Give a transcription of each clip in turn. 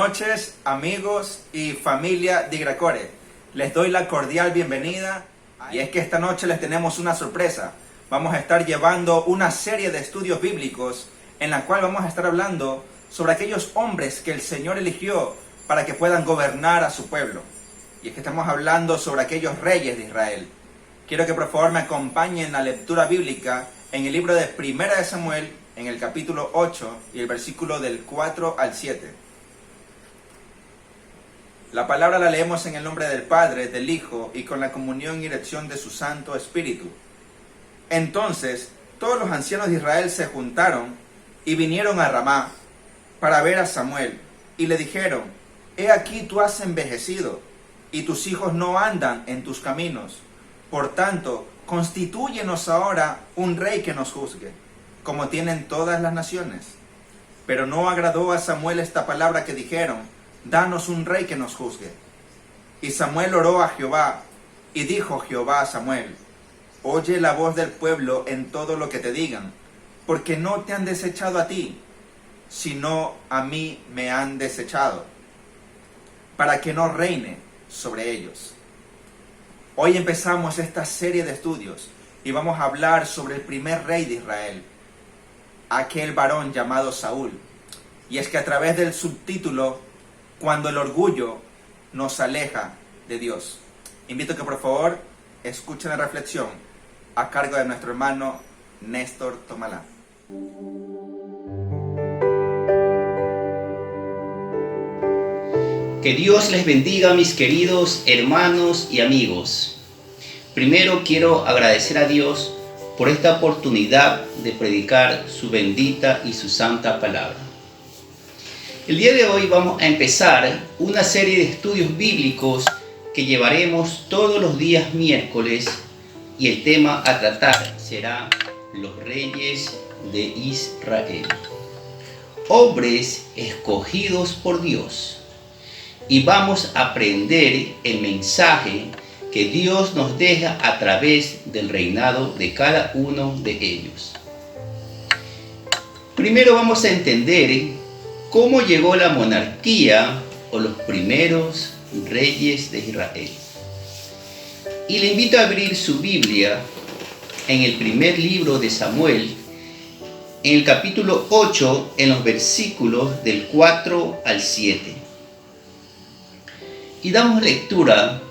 noches, amigos y familia de Igracore. Les doy la cordial bienvenida y es que esta noche les tenemos una sorpresa. Vamos a estar llevando una serie de estudios bíblicos en la cual vamos a estar hablando sobre aquellos hombres que el Señor eligió para que puedan gobernar a su pueblo. Y es que estamos hablando sobre aquellos reyes de Israel. Quiero que por favor me acompañen a la lectura bíblica en el libro de Primera de Samuel, en el capítulo 8 y el versículo del 4 al 7. La palabra la leemos en el nombre del Padre, del Hijo y con la comunión y dirección de su Santo Espíritu. Entonces todos los ancianos de Israel se juntaron y vinieron a Ramá para ver a Samuel y le dijeron: He aquí tú has envejecido y tus hijos no andan en tus caminos. Por tanto, constitúyenos ahora un rey que nos juzgue, como tienen todas las naciones. Pero no agradó a Samuel esta palabra que dijeron: Danos un rey que nos juzgue. Y Samuel oró a Jehová, y dijo Jehová a Samuel: Oye la voz del pueblo en todo lo que te digan, porque no te han desechado a ti, sino a mí me han desechado, para que no reine sobre ellos. Hoy empezamos esta serie de estudios y vamos a hablar sobre el primer rey de Israel, aquel varón llamado Saúl. Y es que a través del subtítulo, Cuando el orgullo nos aleja de Dios. Invito que por favor escuchen la reflexión a cargo de nuestro hermano Néstor Tomalá. Que Dios les bendiga, mis queridos hermanos y amigos. Primero quiero agradecer a Dios por esta oportunidad de predicar su bendita y su santa palabra. El día de hoy vamos a empezar una serie de estudios bíblicos que llevaremos todos los días miércoles y el tema a tratar será los reyes de Israel. Hombres escogidos por Dios. Y vamos a aprender el mensaje que Dios nos deja a través del reinado de cada uno de ellos. Primero vamos a entender cómo llegó la monarquía o los primeros reyes de Israel. Y le invito a abrir su Biblia en el primer libro de Samuel, en el capítulo 8, en los versículos del 4 al 7. Y damos lectura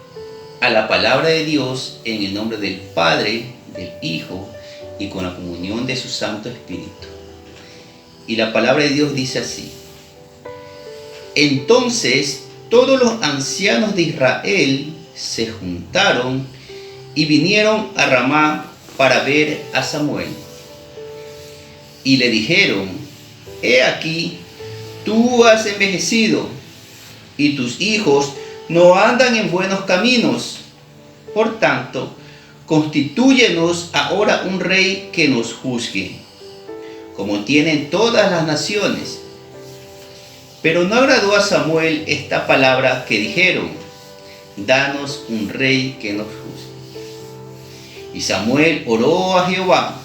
a la palabra de Dios en el nombre del Padre, del Hijo y con la comunión de su Santo Espíritu. Y la palabra de Dios dice así: Entonces todos los ancianos de Israel se juntaron y vinieron a Ramá para ver a Samuel. Y le dijeron: He aquí, tú has envejecido y tus hijos no andan en buenos caminos. Por tanto, constitúyenos ahora un rey que nos juzgue, como tienen todas las naciones. Pero no agradó a Samuel esta palabra que dijeron: Danos un rey que nos juzgue. Y Samuel oró a Jehová,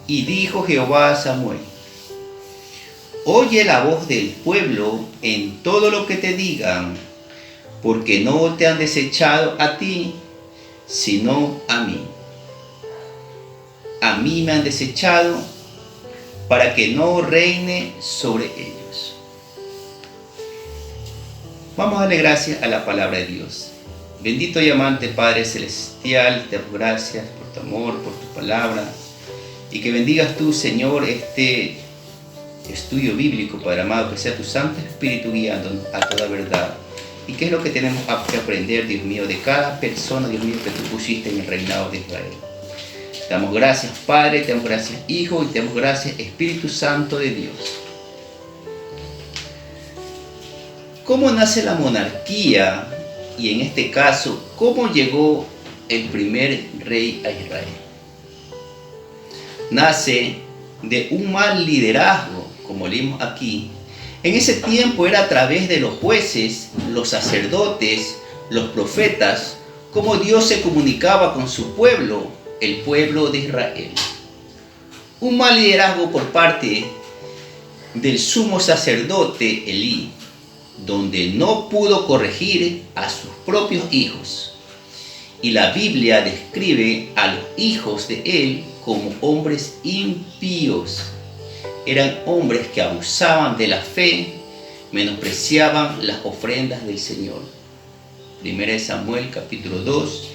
y dijo Jehová a Samuel: Oye la voz del pueblo en todo lo que te digan, porque no te han desechado a ti, sino a mí. A mí me han desechado para que no reine sobre ellos. Vamos a darle gracias a la palabra de Dios. Bendito y amante Padre Celestial, te doy gracias por tu amor, por tu palabra, y que bendigas tú, Señor, este estudio bíblico, Padre amado, que sea tu Santo Espíritu guiándonos a toda verdad. ¿Y qué es lo que tenemos que aprender, Dios mío, de cada persona, Dios mío, que tú pusiste en el reinado de Israel? Te damos gracias, Padre, te damos gracias, Hijo, y te damos gracias, Espíritu Santo de Dios. ¿Cómo nace la monarquía? Y en este caso, ¿cómo llegó el primer rey a Israel? Nace de un mal liderazgo, como leímos aquí. En ese tiempo era a través de los jueces, los sacerdotes, los profetas, como Dios se comunicaba con su pueblo, el pueblo de Israel. Un mal liderazgo por parte del sumo sacerdote Elí. donde no pudo corregir a sus propios hijos. Y la Biblia describe a los hijos de él como hombres impíos. Eran hombres que abusaban de la fe, menospreciaban las ofrendas del Señor. 1 Samuel capítulo 2,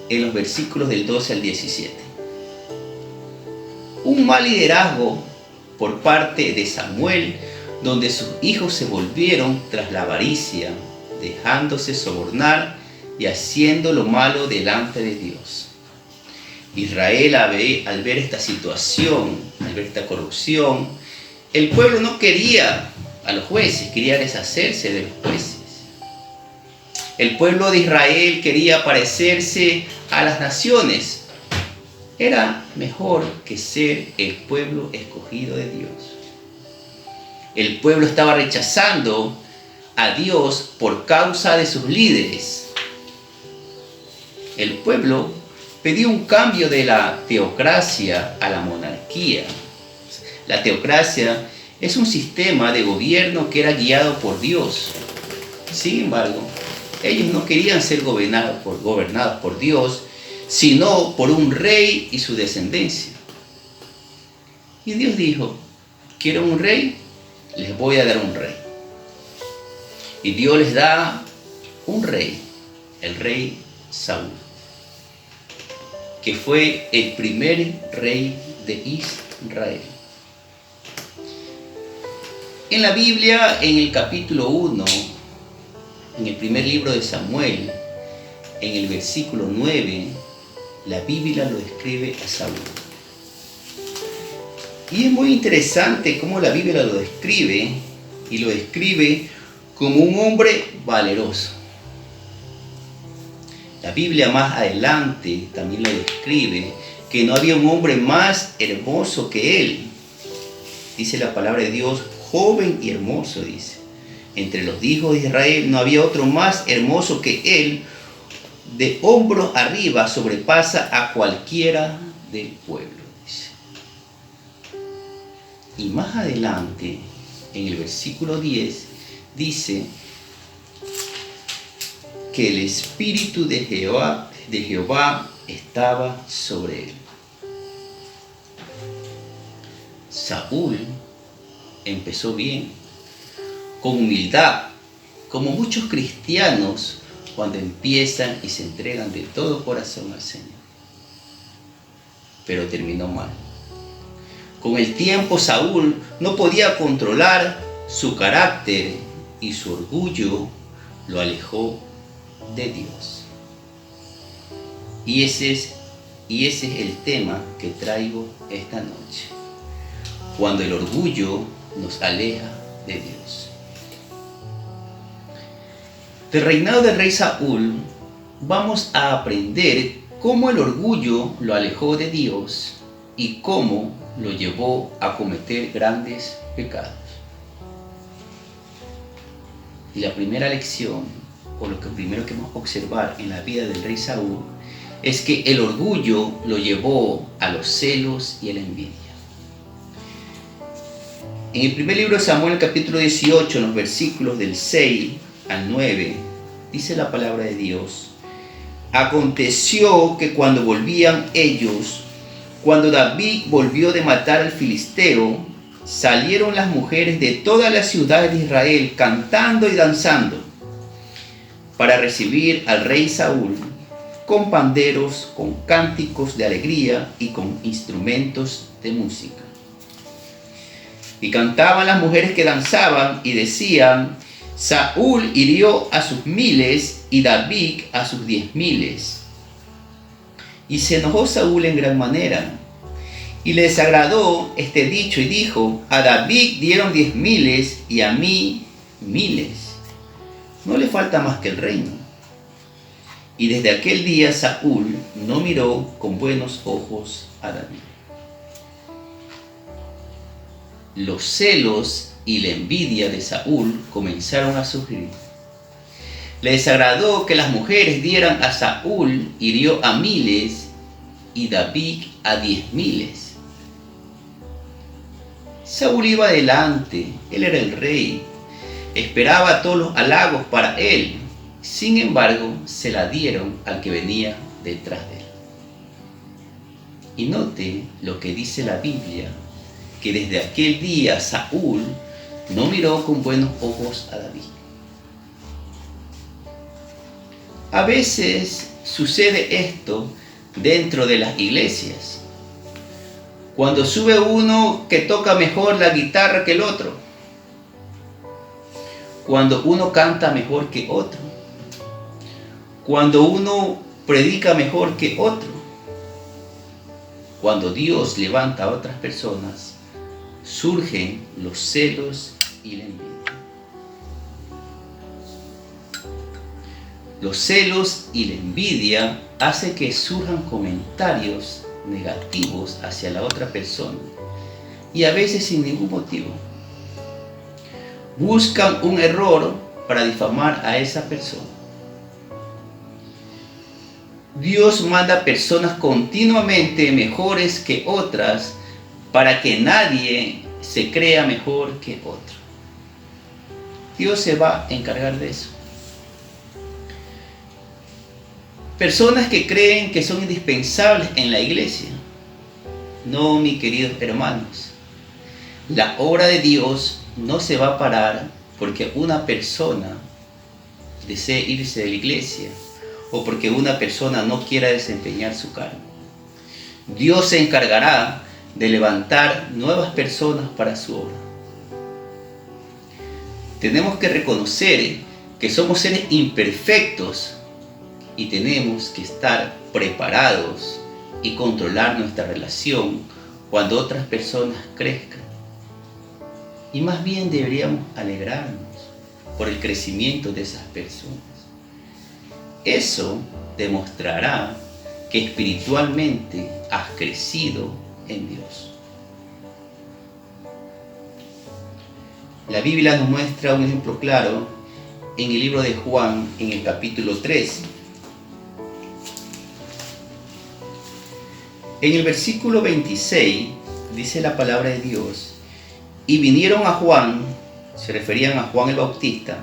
en los versículos del 12 al 17. Un mal liderazgo por parte de Samuel, donde sus hijos se volvieron tras la avaricia, dejándose sobornar y haciendo lo malo delante de Dios. Israel, al ver esta situación, al ver esta corrupción, el pueblo no quería a los jueces, quería deshacerse de los jueces. El pueblo de Israel quería parecerse a las naciones. Era mejor que ser el pueblo escogido de Dios. El pueblo estaba rechazando a Dios por causa de sus líderes. El pueblo pedía un cambio de la teocracia a la monarquía. La teocracia es un sistema de gobierno que era guiado por Dios. Sin embargo, ellos no querían ser gobernados por Dios, sino por un rey y su descendencia. Y Dios dijo: ¿quieren un rey? Les voy a dar un rey. Y Dios les da un rey, el rey Saúl, que fue el primer rey de Israel. En la Biblia, en el capítulo 1, en el primer libro de Samuel, en el versículo 9, la Biblia lo describe a Saúl. Y es muy interesante cómo la Biblia lo describe, y lo describe como un hombre valeroso. La Biblia más adelante también lo describe, que no había un hombre más hermoso que él. Dice la palabra de Dios, joven y hermoso, dice. Entre los hijos de Israel no había otro más hermoso que él. De hombros arriba sobrepasa a cualquiera del pueblo, dice. Y más adelante, en el versículo 10, dice que el Espíritu de Jehová estaba sobre él. Saúl empezó bien, con humildad, como muchos cristianos cuando empiezan y se entregan de todo corazón al Señor. Pero terminó mal. Con el tiempo Saúl no podía controlar su carácter y su orgullo lo alejó de Dios. Y ese es el tema que traigo esta noche. Cuando el orgullo nos aleja de Dios. Del reinado del rey Saúl vamos a aprender cómo el orgullo lo alejó de Dios y cómo lo llevó a cometer grandes pecados. Y la primera lección, o lo que primero que vamos a observar en la vida del rey Saúl, es que el orgullo lo llevó a los celos y a la envidia. En el primer libro de Samuel, capítulo 18, en los versículos del 6 al 9, dice la palabra de Dios: aconteció que cuando volvían ellos, cuando David volvió de matar al filisteo, salieron las mujeres de todas las ciudades de Israel cantando y danzando para recibir al rey Saúl, con panderos, con cánticos de alegría y con instrumentos de música. Y cantaban las mujeres que danzaban y decían: Saúl hirió a sus 1000 y David a sus 10.000. Y se enojó Saúl en gran manera, y le desagradó este dicho, y dijo: a David dieron 10.000 y a mí 1000. No le falta más que el reino. Y desde aquel día Saúl no miró con buenos ojos a David. Los celos y la envidia de Saúl comenzaron a surgir. Le desagradó que las mujeres dieran a Saúl, hirió a 1000 y David a 10.000. Saúl iba adelante, él era el rey, esperaba todos los halagos para él. Sin embargo, se la dieron al que venía detrás de él. Y note lo que dice la Biblia, que desde aquel día Saúl no miró con buenos ojos a David. A veces sucede esto dentro de las iglesias. Cuando sube uno que toca mejor la guitarra que el otro. Cuando uno canta mejor que otro. Cuando uno predica mejor que otro. Cuando Dios levanta a otras personas, surgen los celos y la envidia. Los celos y la envidia hacen que surjan comentarios negativos hacia la otra persona, y a veces sin ningún motivo. Buscan un error para difamar a esa persona. Dios manda personas continuamente mejores que otras para que nadie se crea mejor que otro. Dios se va a encargar de eso. Personas que creen que son indispensables en la iglesia. No, mis queridos hermanos. La obra de Dios no se va a parar porque una persona desee irse de la iglesia o porque una persona no quiera desempeñar su cargo. Dios se encargará de levantar nuevas personas para su obra. Tenemos que reconocer que somos seres imperfectos y tenemos que estar preparados y controlar nuestra relación cuando otras personas crezcan. Y más bien deberíamos alegrarnos por el crecimiento de esas personas. Eso demostrará que espiritualmente has crecido en Dios. La Biblia nos muestra un ejemplo claro en el libro de Juan, en el capítulo 3. En el versículo 26 dice la palabra de Dios: y vinieron a Juan, se referían a Juan el Bautista,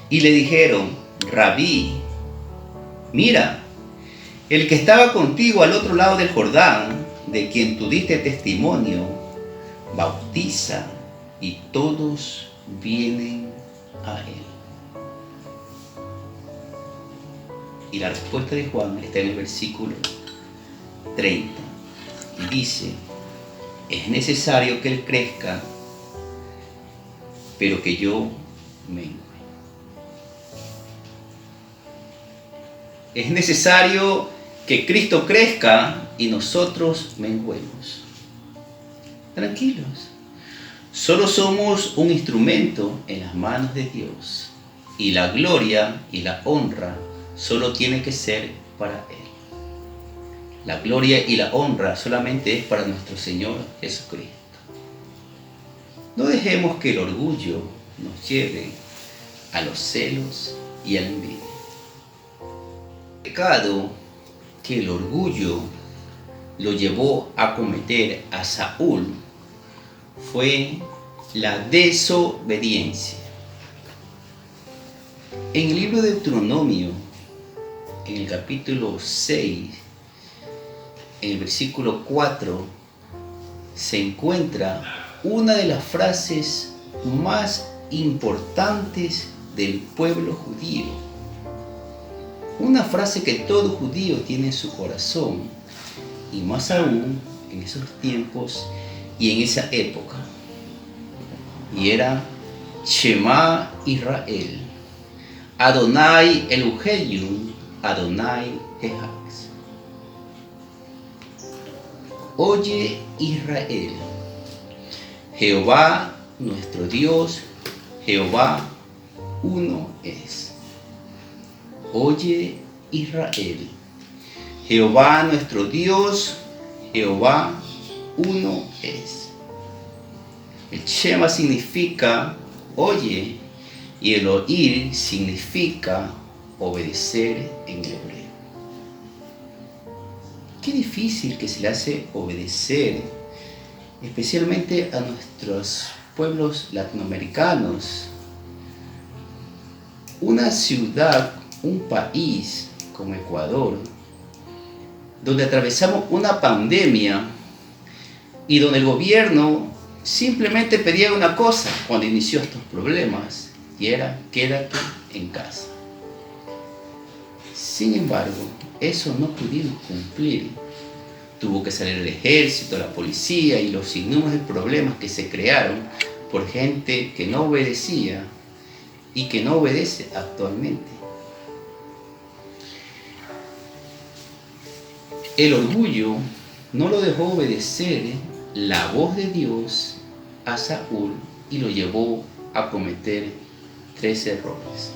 y le dijeron: Rabí, mira, el que estaba contigo al otro lado del Jordán, de quien tú diste testimonio, bautiza, y todos vienen a él. Y la respuesta de Juan está en el versículo 30, y dice: es necesario que él crezca, pero que yo mengue. Es necesario que Cristo crezca y nosotros menguemos. Tranquilos. Solo somos un instrumento en las manos de Dios, y la gloria y la honra solo tiene que ser para Él. La gloria y la honra solamente es para nuestro Señor Jesucristo. No dejemos que el orgullo nos lleve a los celos y a la envidia. El pecado que el orgullo lo llevó a cometer a Saúl fue la desobediencia. En el libro de Deuteronomio, en el capítulo 6, en el versículo 4, se encuentra una de las frases más importantes del pueblo judío. Una frase que todo judío tiene en su corazón, y más aún en esos tiempos y en esa época. Y era: Shema Israel, Adonai Elohim, Adonai Echad. Oye Israel, Jehová nuestro Dios, Jehová uno es. Oye Israel, Jehová nuestro Dios, Jehová uno es. El Shema significa oye, y el oír significa obedecer en el hebreo. Qué difícil que se le hace obedecer, especialmente a nuestros pueblos latinoamericanos, una ciudad, un país como Ecuador, donde atravesamos una pandemia y donde el gobierno simplemente pedía una cosa cuando inició estos problemas, y era: quédate en casa. Sin embargo, eso no pudimos cumplir. Tuvo que salir el ejército, la policía y los sinnúmeros de problemas que se crearon por gente que no obedecía y que no obedece actualmente. El orgullo no lo dejó obedecer la voz de Dios a Saúl y lo llevó a cometer 3 errores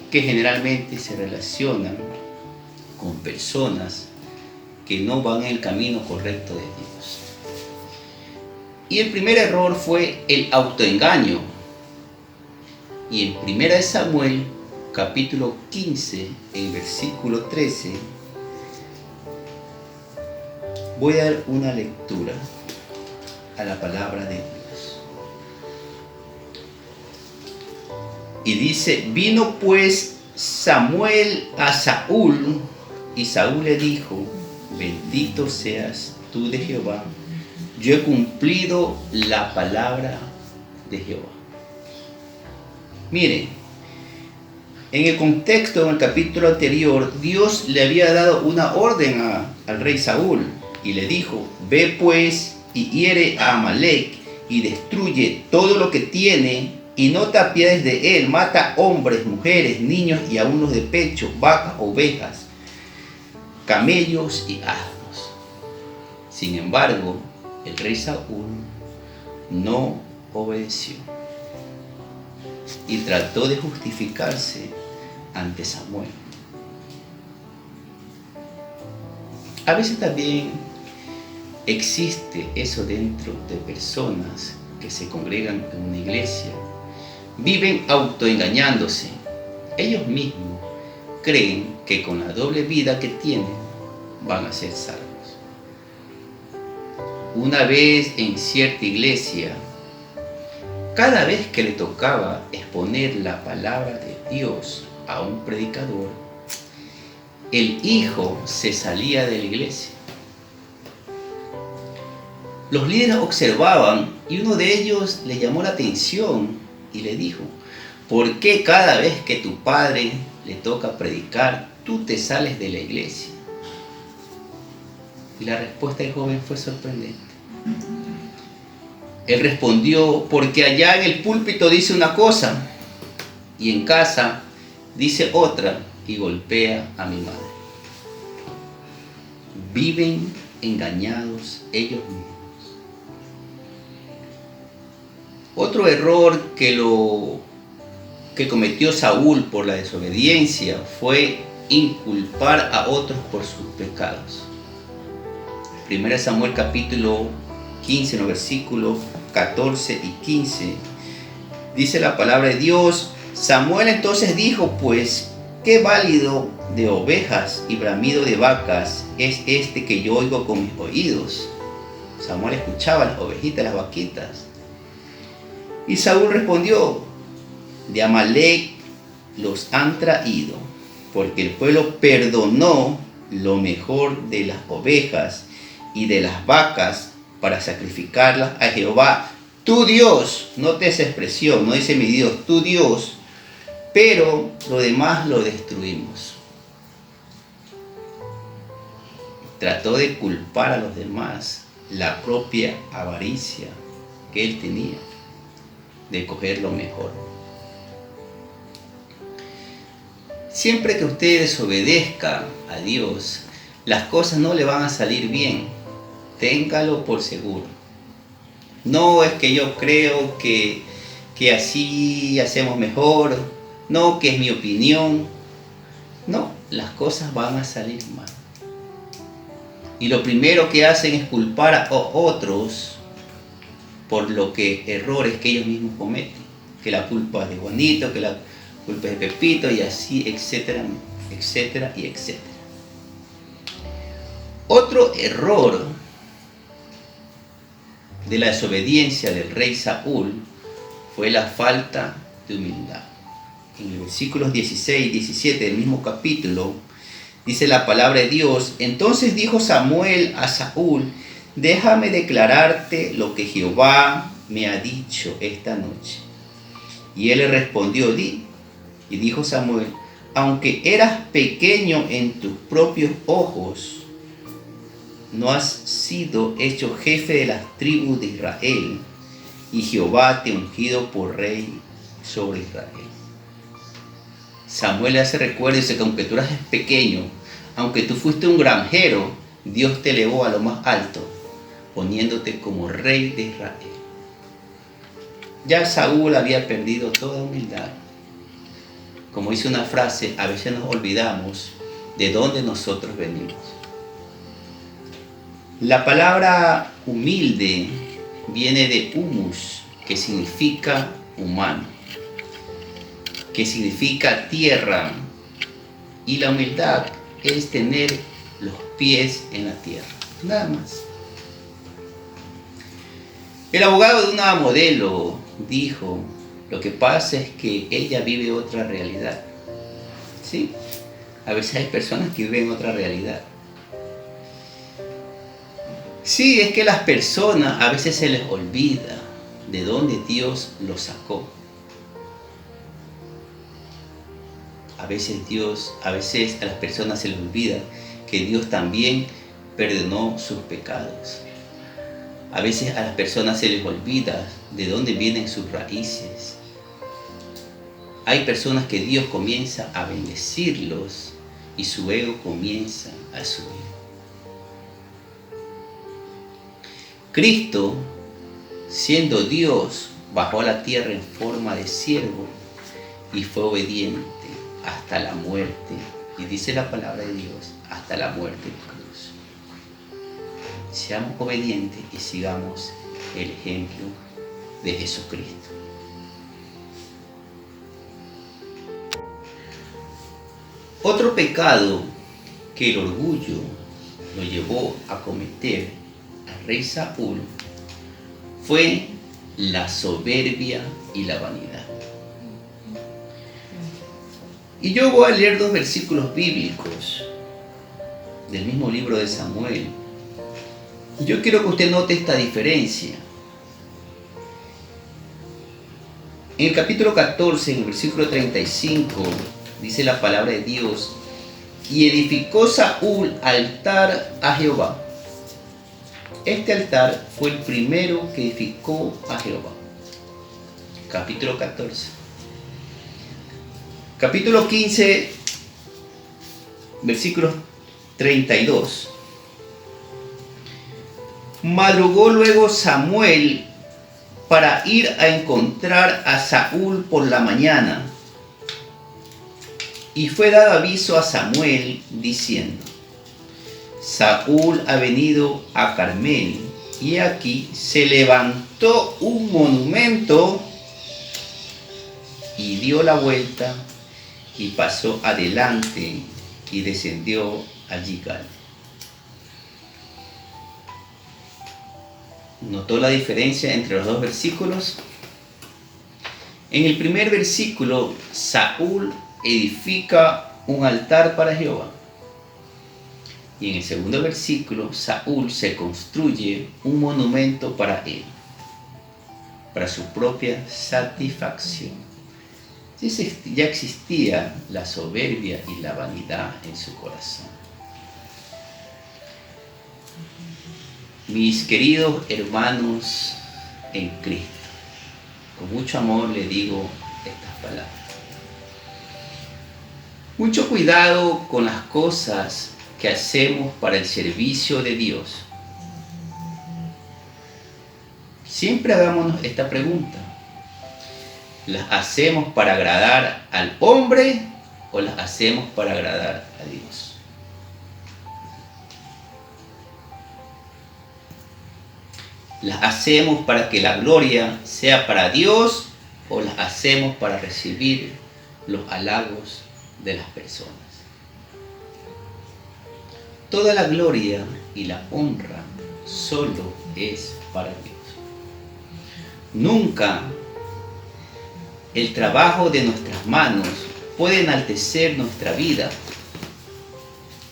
que generalmente se relacionan con personas que no van en el camino correcto de Dios. Y el primer error fue el autoengaño. Y en 1 Samuel, capítulo 15, en versículo 13, voy a dar una lectura a la palabra de Dios. Y dice: vino pues Samuel a Saúl, y Saúl le dijo: bendito seas tú de Jehová, yo he cumplido la palabra de Jehová. Miren, en el contexto, en el capítulo anterior, Dios le había dado una orden al rey Saúl y le dijo: ve pues y hiere a Amalec y destruye todo lo que tiene y no te apiades de él, mata hombres, mujeres, niños y aun los de pecho, vacas, ovejas, camellos y asnos. Sin embargo, el rey Saúl no obedeció y trató de justificarse ante Samuel. A veces también existe eso dentro de personas que se congregan en una iglesia. Viven autoengañándose. Ellos mismos creen que con la doble vida que tienen van a ser salvos. Una vez en cierta iglesia, cada vez que le tocaba exponer la palabra de Dios a un predicador, el hijo se salía de la iglesia. Los líderes observaban y uno de ellos le llamó la atención y le dijo: ¿por qué cada vez que tu padre le toca predicar, tú te sales de la iglesia? Y la respuesta del joven fue sorprendente. Él respondió: porque allá en el púlpito dice una cosa y en casa dice otra, y golpea a mi madre. Viven engañados ellos mismos. Otro error que cometió Saúl por la desobediencia fue inculpar a otros por sus pecados. 1 Samuel capítulo 15, en los versículos 14 y 15, dice la palabra de Dios: Samuel entonces dijo: pues, ¿qué válido de ovejas y bramido de vacas es este que yo oigo con mis oídos? Samuel escuchaba las ovejitas, las vaquitas. Y Saúl respondió: de Amalec los han traído, porque el pueblo perdonó lo mejor de las ovejas y de las vacas para sacrificarlas a Jehová, tu Dios. Note esa expresión, no dice mi Dios, tu Dios, pero lo demás lo destruimos. Trató de culpar a los demás la propia avaricia que él tenía de coger lo mejor. Siempre que usted desobedezca a Dios, las cosas no le van a salir bien. Téngalo por seguro. No es que yo creo que así hacemos mejor. No, que es mi opinión. No, las cosas van a salir mal. Y lo primero que hacen es culpar a otros por errores que ellos mismos cometen. Que la culpa es de Juanito, que la culpa es de Pepito, y así, etcétera, etcétera y etcétera. Otro error de la desobediencia del rey Saúl fue la falta de humildad. en el versículos 16 y 17 del mismo capítulo, dice la palabra de Dios: entonces dijo Samuel a Saúl: déjame declararte lo que Jehová me ha dicho esta noche. Y él le respondió: di. Y dijo Samuel: aunque eras pequeño en tus propios ojos, no has sido hecho jefe de las tribus de Israel, y Jehová te ha ungido por rey sobre Israel. Samuel le hace recuerdo, dice que aunque tú eras pequeño, aunque tú fuiste un granjero, Dios te elevó a lo más alto, poniéndote como rey de Israel. Ya Saúl había perdido toda humildad. Como dice una frase, a veces nos olvidamos de dónde nosotros venimos. La palabra humilde viene de humus, que significa humano, que significa tierra, y la humildad es tener los pies en la tierra, nada más. El abogado de una modelo dijo: lo que pasa es que ella vive otra realidad. ¿Sí? A veces hay personas que viven otra realidad. Sí, es que las personas a veces se les olvida de dónde Dios los sacó. A veces a las personas se les olvida que Dios también perdonó sus pecados. A veces a las personas se les olvida de dónde vienen sus raíces. Hay personas que Dios comienza a bendecirlos y su ego comienza a subir. Cristo, siendo Dios, bajó a la tierra en forma de siervo y fue obediente hasta la muerte. Y dice la palabra de Dios, hasta la muerte de cruz. Seamos obedientes y sigamos el ejemplo de Jesucristo. Otro pecado que el orgullo lo llevó a cometer al rey Saúl fue la soberbia y la vanidad. Y yo voy a leer dos versículos bíblicos del mismo libro de Samuel. Yo quiero que usted note esta diferencia. En el capítulo 14, en el versículo 35, dice la palabra de Dios: y edificó Saúl altar a Jehová. Este altar fue el primero que edificó a Jehová. Capítulo 14. Capítulo 15, versículo 32. Madrugó luego Samuel para ir a encontrar a Saúl por la mañana. Y fue dado aviso a Samuel diciendo: Saúl ha venido a Carmel, y aquí se levantó un monumento, y dio la vuelta y pasó adelante y descendió a Gilgal. ¿Notó la diferencia entre los dos versículos? En el primer versículo, Saúl edifica un altar para Jehová. Y en el segundo versículo, Saúl se construye un monumento para él, para su propia satisfacción. Ya existía la soberbia y la vanidad en su corazón. Mis queridos hermanos en Cristo, con mucho amor le digo estas palabras. Mucho cuidado con las cosas que hacemos para el servicio de Dios. Siempre hagámonos esta pregunta: ¿las hacemos para agradar al hombre o las hacemos para agradar a Dios? ¿Las hacemos para que la gloria sea para Dios o las hacemos para recibir los halagos de las personas? Toda la gloria y la honra solo es para Dios. Nunca El trabajo de nuestras manos puede enaltecer nuestra vida.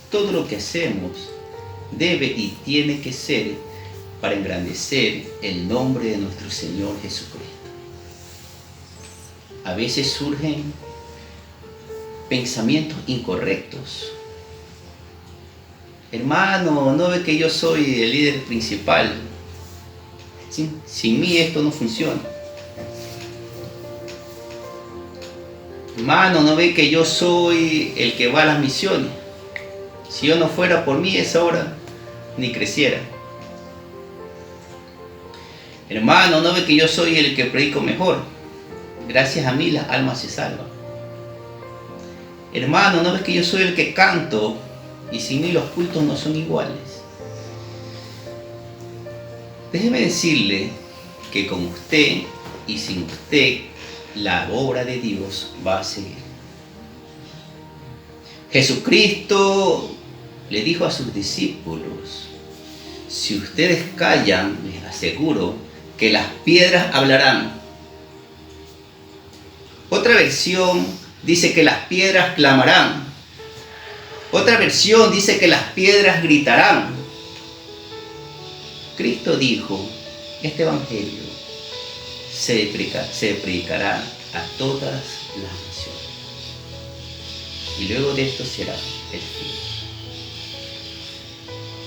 Todo lo que hacemos debe y tiene que ser para engrandecer el nombre de nuestro Señor Jesucristo. A veces surgen pensamientos incorrectos. Hermano, ¿no ve que yo soy el líder principal? Sin mí esto no funciona. Hermano, ¿no ve que yo soy el que va a las misiones? Si yo no fuera por mí, esa hora ni creciera. Hermano, ¿no ve que yo soy el que predico mejor? Gracias a mí las almas se salvan. Hermano, ¿no ves que yo soy el que canto? Y sin mí los cultos no son iguales. Déjeme decirle que con usted y sin usted, la obra de Dios va a seguir. Jesucristo le dijo a sus discípulos: si ustedes callan, les aseguro que las piedras hablarán. Otra versión dice que las piedras clamarán. Otra versión dice que las piedras gritarán. Cristo dijo: este evangelio se predicará a todas las naciones. Y luego de esto será el fin.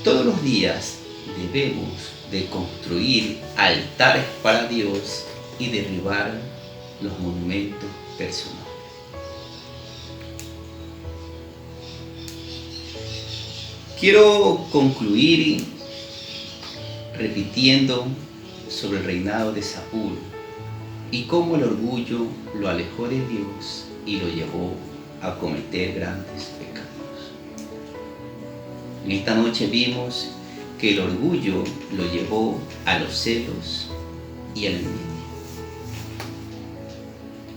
Todos los días debemos de construir altares para Dios y derribar los monumentos personales. Quiero concluir repitiendo sobre el reinado de Saúl y cómo el orgullo lo alejó de Dios y lo llevó a cometer grandes pecados. En esta noche vimos que el orgullo lo llevó a los celos y a la envidia.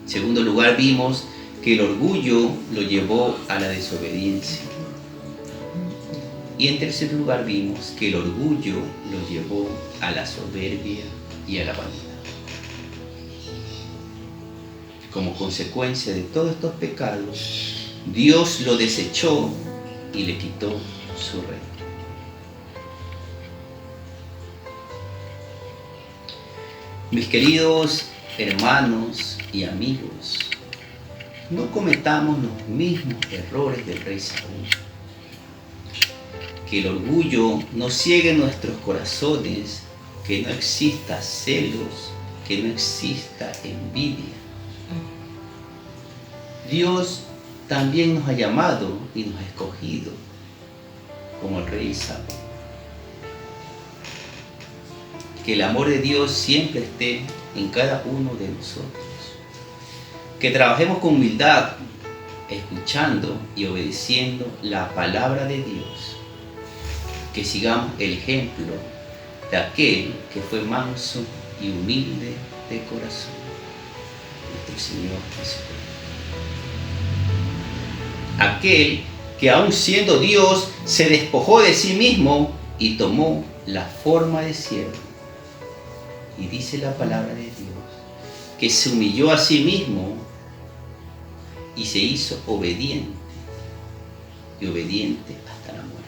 En segundo lugar, vimos que el orgullo lo llevó a la desobediencia. Y en tercer lugar, vimos que el orgullo lo llevó a la soberbia y a la vanidad. Como consecuencia de todos estos pecados, Dios lo desechó y le quitó su reino. Mis queridos hermanos y amigos, no cometamos los mismos errores del rey Saúl. Que el orgullo no ciegue nuestros corazones, que no exista celos, que no exista envidia. Dios también nos ha llamado y nos ha escogido como el rey Saúl. Que el amor de Dios siempre esté en cada uno de nosotros. Que trabajemos con humildad, escuchando y obedeciendo la palabra de Dios. Que sigamos el ejemplo de aquel que fue manso y humilde de corazón, nuestro Señor Jesucristo. Aquel que aun siendo Dios se despojó de sí mismo y tomó la forma de siervo. Y dice la palabra de Dios que se humilló a sí mismo y se hizo obediente, y obediente hasta la muerte,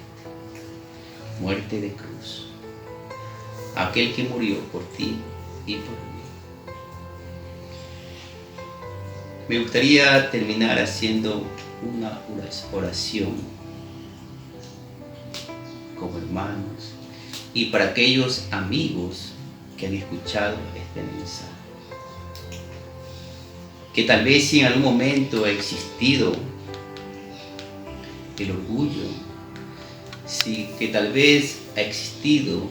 muerte de cruz. Aquel que murió por ti y por mí. Me gustaría terminar haciendo una oración como hermanos y para aquellos amigos que han escuchado este mensaje. Que tal vez si en algún momento ha existido el orgullo, que tal vez ha existido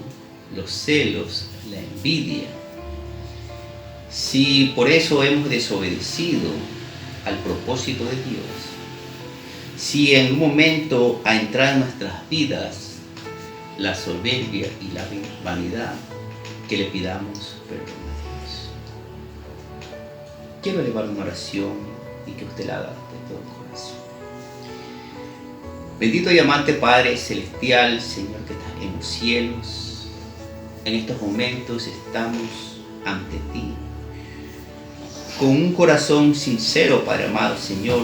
los celos, la envidia, si por eso hemos desobedecido al propósito de Dios, si en un momento ha entrado en nuestras vidas la soberbia y la vanidad, que le pidamos perdón a Dios. Quiero elevar una oración y que usted la haga de todo corazón. Bendito y amante Padre Celestial, Señor que estás en los cielos, en estos momentos estamos ante ti, con un corazón sincero, Padre amado, Señor,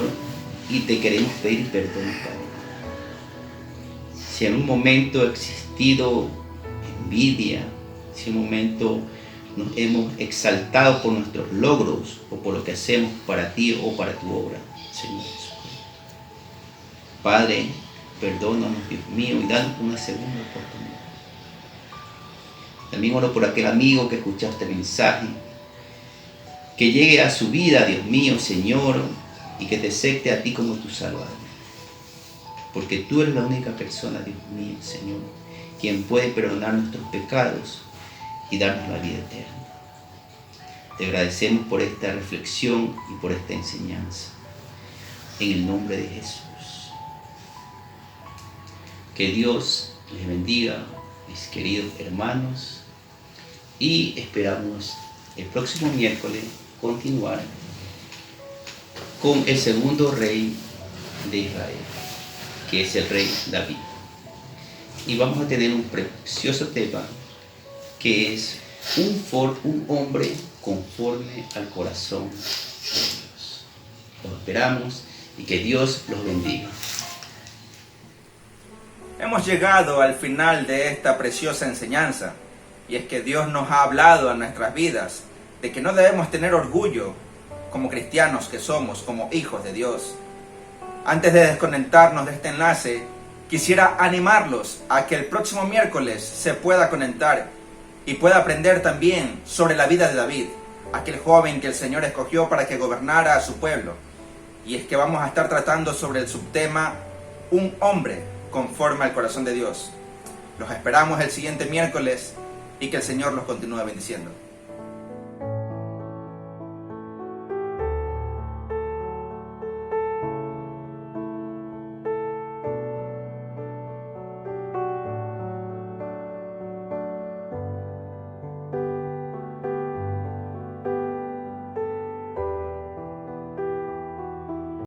y te queremos pedir perdón, Padre. Si en un momento ha existido envidia, si en un momento nos hemos exaltado por nuestros logros o por lo que hacemos para ti o para tu obra, Señor Jesús. Padre, perdónanos, Dios mío, y danos una segunda oportunidad. También oro por aquel amigo que escuchó este mensaje, que llegue a su vida, Dios mío, Señor, y que te acepte a ti como tu Salvador. Porque tú eres la única persona, Dios mío, Señor, quien puede perdonar nuestros pecados y darnos la vida eterna. Te agradecemos por esta reflexión y por esta enseñanza. En el nombre de Jesús. Que Dios les bendiga, mis queridos hermanos, y esperamos el próximo miércoles continuar con el segundo rey de Israel, que es el rey David. Y vamos a tener un precioso tema, que es un hombre conforme al corazón de Dios. Los esperamos y que Dios los bendiga. Hemos llegado al final de esta preciosa enseñanza, y es que Dios nos ha hablado a nuestras vidas de que no debemos tener orgullo como cristianos que somos, como hijos de Dios. Antes de desconectarnos de este enlace, quisiera animarlos a que el próximo miércoles se pueda conectar y pueda aprender también sobre la vida de David, aquel joven que el Señor escogió para que gobernara a su pueblo. Y es que vamos a estar tratando sobre el subtema un hombre conforme al corazón de Dios. Los esperamos el siguiente miércoles y que el Señor los continúe bendiciendo.